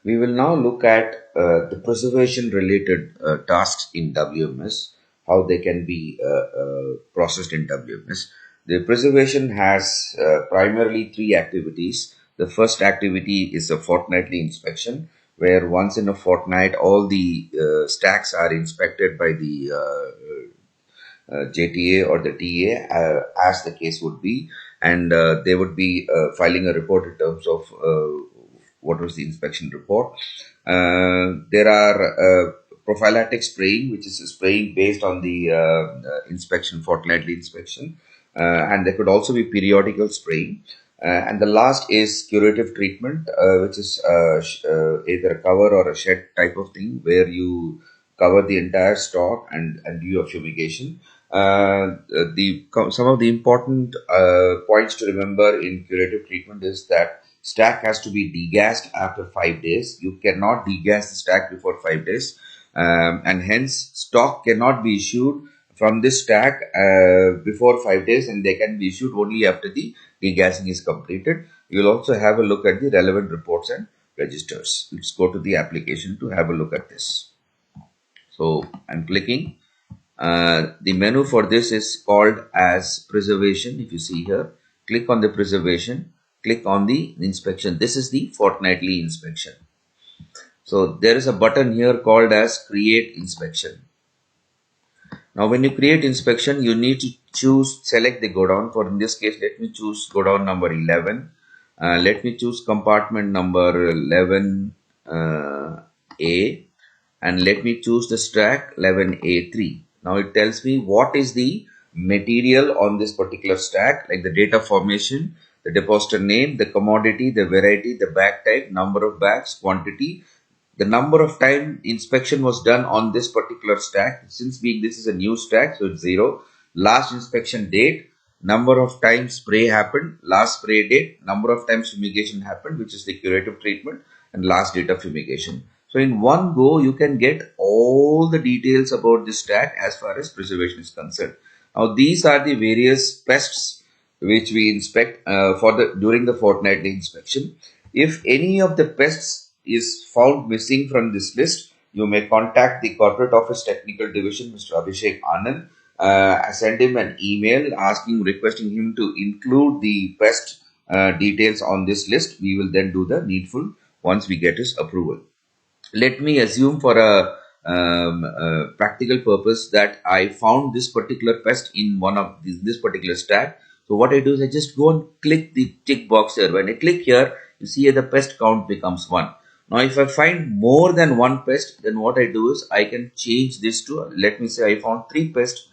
We will now look at the preservation related tasks in WMS, how they can be processed in WMS. The preservation has primarily three activities. The first activity is a fortnightly inspection, where once in a fortnight all the stacks are inspected by the JTA or the TA, as the case would be, and they would be filing a report in terms of what was the inspection report. There are prophylactic spraying, which is spraying based on the inspection, fortnightly inspection, and there could also be periodical spraying. And the last is curative treatment, which is either a cover or a shed type of thing, where you cover the entire stock and do your fumigation. Some of the important points to remember in curative treatment is that stack has to be degassed after 5 days. You cannot degas the stack before 5 days, and hence stock cannot be issued from this stack before 5 days, and they can be issued only after the degassing is completed. You will also have a look at the relevant reports and registers. Let's go to the application to have a look at this. So I'm clicking. The menu for this is called as preservation. If you see here, click on the preservation, click on the inspection. This is the fortnightly inspection. So there is a button here called as create inspection. Now when you create inspection, you need to select the godown. For in this case, let me choose godown number 11. Let me choose compartment number 11A, and let me choose the stack 11A3. Now it tells me what is the material on this particular stack, like the date of formation, the depositor name, the commodity, the variety, the bag type, number of bags, quantity, the number of time inspection was done on this particular stack. Since this is a new stack, so it's 0. Last inspection date, number of times spray happened, last spray date, number of times fumigation happened, which is the curative treatment, and last date of fumigation. So in one go, you can get all the details about this stack as far as preservation is concerned. Now these are the various pests which we inspect during the fortnightly inspection. If any of the pests is found missing from this list, you may contact the corporate office technical division, Mr. Abhishek Anand. Send him an email requesting him to include the pest details on this list. We will then do the needful once we get his approval. Let me assume for a practical purpose that I found this particular pest in one of this particular stack. So what I do is I just go and click the tick box here. When I click here, you see here the pest count becomes 1. Now if I find more than one pest, then what I do is I can change this to, let me say I found 3 pests.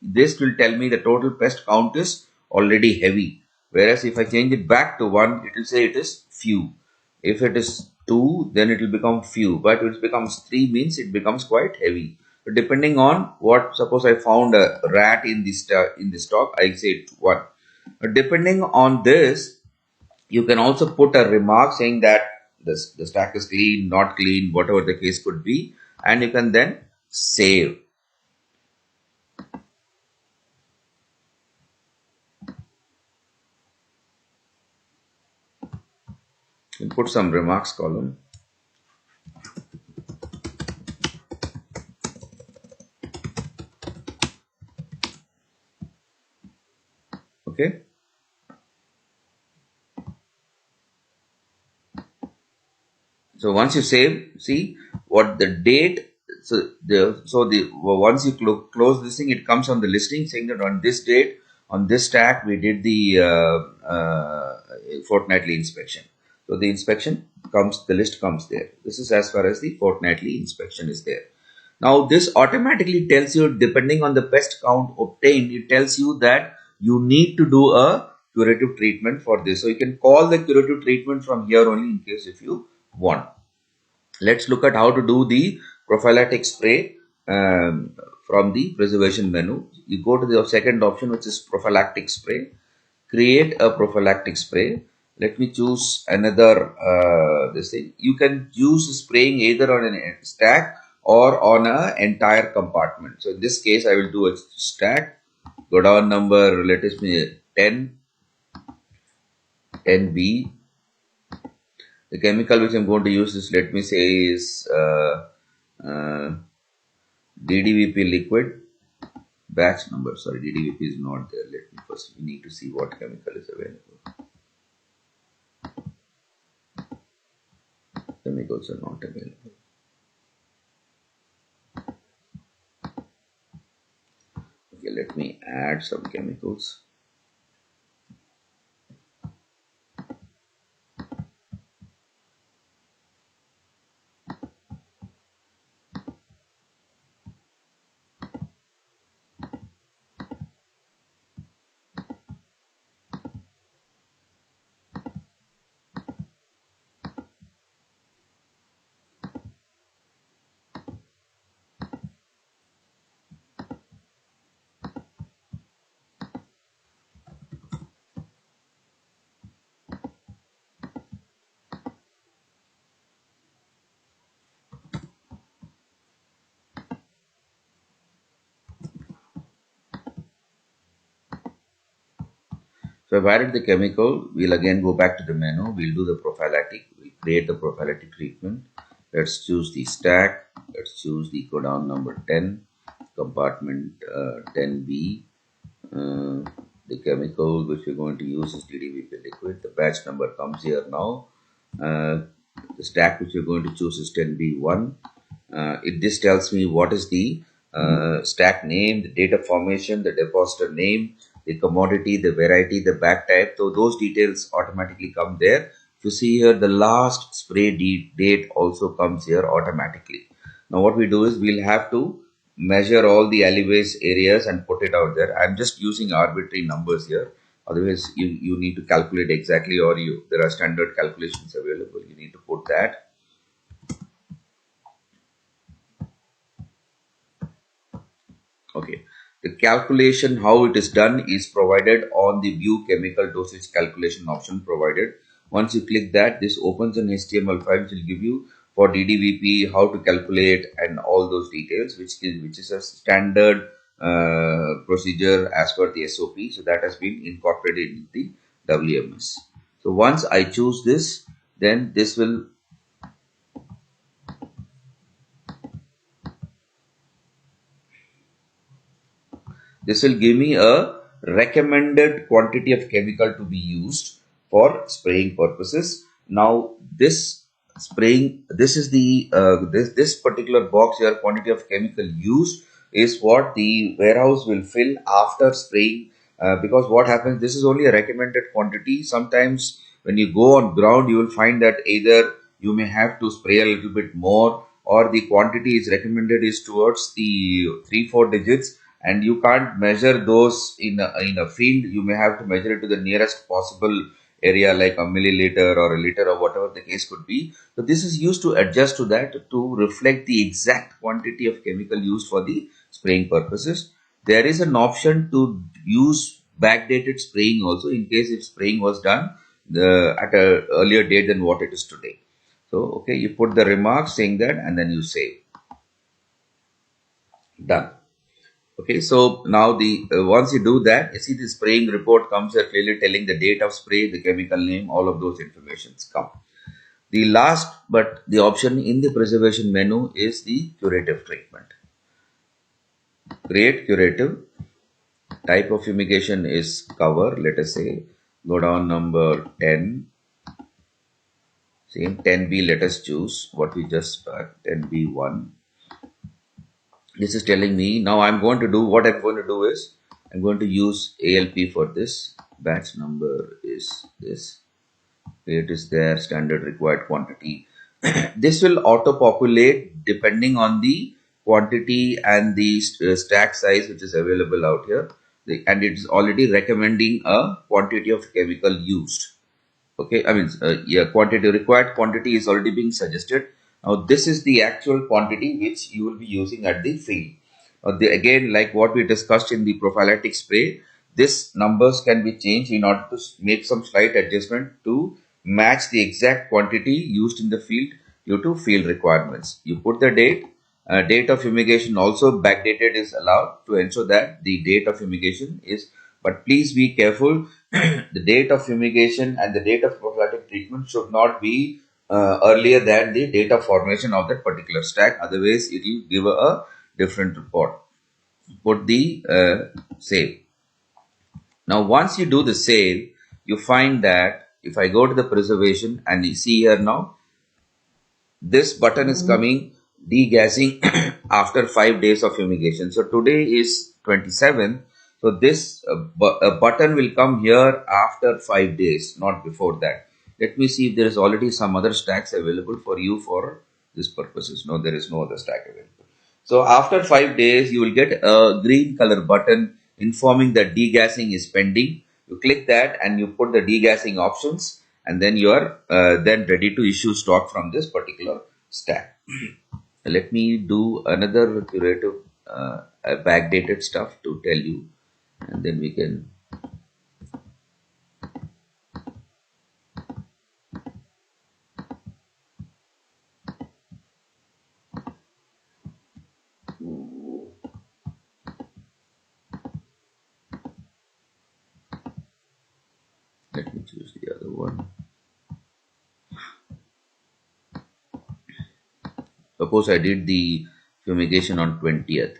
This will tell me the total pest count is already heavy. Whereas if I change it back to 1, it will say it is few. If it is 2, then it will become few. But if it becomes 3, means it becomes quite heavy. So depending on what, suppose I found a rat in the stock, I say 1. But depending on this, you can also put a remark saying that the stack is clean, not clean, whatever the case could be, and you can then save. You put some remarks column. Okay. So once you save, see what the date. Once you close this thing, it comes on the listing saying that on this date, on this stack, we did the fortnightly inspection. So the inspection comes, the list comes there. This is as far as the fortnightly inspection is there. Now this automatically tells you, depending on the pest count obtained, it tells you that you need to do a curative treatment for this. So you can call the curative treatment from here only in case if you want. Let's look at how to do the prophylactic spray from the preservation menu. You go to the second option, which is prophylactic spray. Create a prophylactic spray. Let me choose another this thing. You can use spraying either on a stack or on an entire compartment. So in this case, I will do a stack. Go down number, let us be 10B. The chemical which I'm going to use is, let me say, is uh, DDVP liquid. Batch number, sorry, DDVP is not there. Let me first, we need to see what chemical is available. Chemicals are not available. Okay, let me add some chemicals. So I've added the chemical. We'll again go back to the menu. We'll do the prophylactic. We'll create the prophylactic treatment. Let's choose the stack. Let's choose the codon number 10, compartment 10B. The chemical which we're going to use is DDVP liquid. The batch number comes here now. Uh, the stack which we're going to choose is 10B1. This tells me what is the stack name, the date of formation, the depositor name, the commodity, the variety, the bag type. So those details automatically come there. If you see here, the last spray date also comes here automatically. Now what we do is we'll have to measure all the alleyways areas and put it out there. I'm just using arbitrary numbers here. Otherwise, you need to calculate exactly, or there are standard calculations available. You need to put that. Okay. The calculation, how it is done, is provided on the view chemical dosage calculation option provided. Once you click that, this opens an HTML file which will give you for DDVP how to calculate and all those details, which is a standard procedure as per the SOP. So that has been incorporated in the WMS. So once I choose this, then this will give me a recommended quantity of chemical to be used for spraying purposes. Now this spraying, this is the this particular box here, quantity of chemical used, is what the warehouse will fill after spraying, because what happens, this is only a recommended quantity. Sometimes when you go on ground, you will find that either you may have to spray a little bit more, or the quantity is recommended is towards the 3-4 digits, and you can't measure those in a field. You may have to measure it to the nearest possible area, like a milliliter or a liter or whatever the case could be. So this is used to adjust to that, to reflect the exact quantity of chemical used for the spraying purposes. There is an option to use backdated spraying also, in case if spraying was done at a earlier date than what it is today. So okay, you put the remarks saying that, and then you save. Done. Okay, so now the once you do that, you see the spraying report comes here clearly telling the date of spray, the chemical name, all of those informations come. The last but the option in the preservation menu is the curative treatment. Create curative. Type of fumigation is cover. Let us say go down number 10. Same 10B. Let us choose what we just 10B1. This is telling me now I'm going to do, what I'm going to do is I'm going to use ALP for this. Batch number is this. It is there, standard required quantity. This will auto populate depending on the quantity and the stack size which is available out here. And it is already recommending a quantity of chemical used. Okay, I mean, yeah, required quantity is already being suggested. Now this is the actual quantity which you will be using at the field. Again, like what we discussed in the prophylactic spray, this numbers can be changed in order to make some slight adjustment to match the exact quantity used in the field due to field requirements. You put the date. Date of fumigation also backdated is allowed to ensure that the date of fumigation is, but please be careful. The date of fumigation and the date of prophylactic treatment should not be earlier than the data formation of that particular stack. Otherwise, it will give a different report. Put the save. Now, once you do the save, you find that if I go to the preservation and you see here now, this button is coming degassing after 5 days of fumigation. So today is 27th. So this button will come here after 5 days, not before that. Let me see if there is already some other stacks available for you for this purposes. No, there is no other stack available. So after 5 days, you will get a green color button informing that degassing is pending. You click that and you put the degassing options, and then you are then ready to issue stock from this particular stack. Let me do another curative backdated stuff to tell you, and then we can. Let me choose the other one. Suppose I did the fumigation on 20th.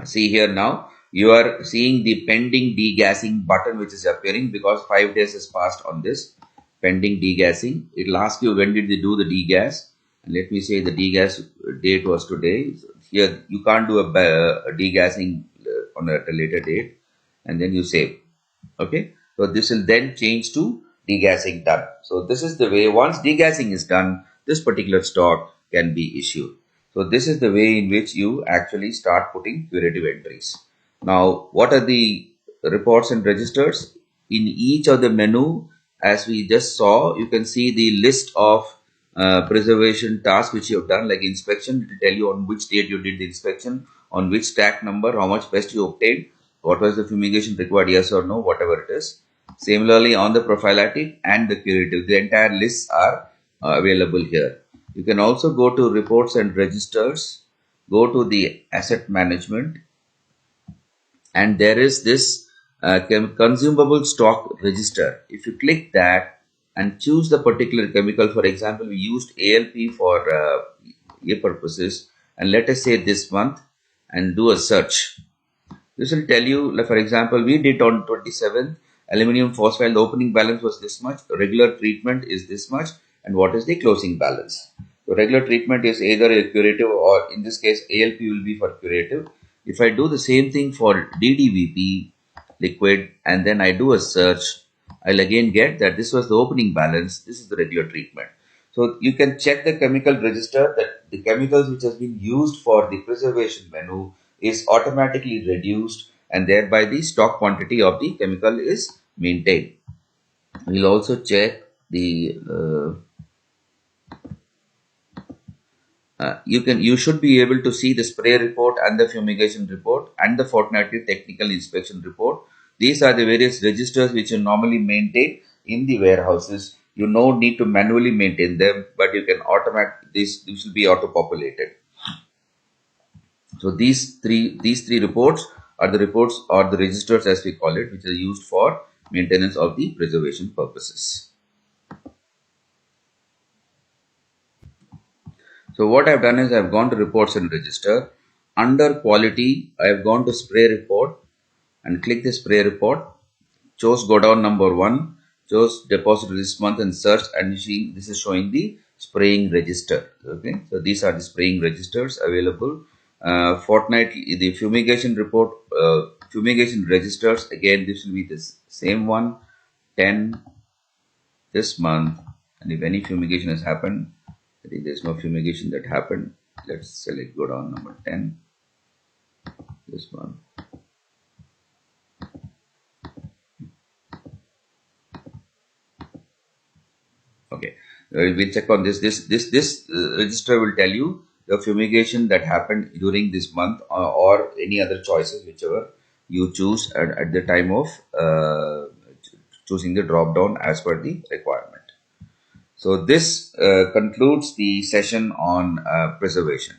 See here now, you are seeing the pending degassing button which is appearing because 5 days has passed on this pending degassing. It will ask you when did they do the degas. And let me say the degas date was today. So here you can't do a degassing on a later date, and then you save. Okay, so this will then change to degassing done. So this is the way, once degassing is done, this particular stock can be issued. So this is the way in which you actually start putting curative entries. Now, what are the reports and registers? In each of the menu, as we just saw, you can see the list of preservation tasks which you have done, like inspection. It will tell you on which date you did the inspection, on which stack number, how much pest you obtained, what was the fumigation required, yes or no, whatever it is. Similarly, on the prophylactic and the curative, the entire lists are available here. You can also go to reports and registers, go to the asset management, and there is this consumable stock register. If you click that and choose the particular chemical, for example, we used ALP for A purposes, and let us say this month, and do a search. This will tell you, like for example, we did on 27th, aluminum phosphide, the opening balance was this much, regular treatment is this much, and what is the closing balance. So regular treatment is either a curative, or in this case ALP will be for curative. If I do the same thing for DDVP liquid and then I do a search, I'll again get that this was the opening balance, this is the regular treatment. So you can check the chemical register that the chemicals which has been used for the preservation menu is automatically reduced, and thereby the stock quantity of the chemical is maintained. We'll also check the you should be able to see the spray report and the fumigation report and the fortnightly technical inspection report. These are the various registers which you normally maintain in the warehouses. You no need to manually maintain them, but you can automate this will be auto populated. So these three reports are the reports or the registers as we call it, which are used for maintenance of the preservation purposes. So what I've done is I've gone to reports and register. Under quality, I've gone to spray report and click the spray report. Chose go down number 1, chose deposit this month and search, and you see this is showing the spraying register. Okay, so these are the spraying registers available. Fortnightly, the fumigation report, fumigation registers, again this will be this same one, 10 this month, and if any fumigation has happened, I think there's no fumigation that happened. Let's select go down number 10 this month. Okay, we'll check on this. This register will tell you the fumigation that happened during this month, or any other choices whichever you choose at the time of choosing the drop down as per the requirement. So this concludes the session on preservation.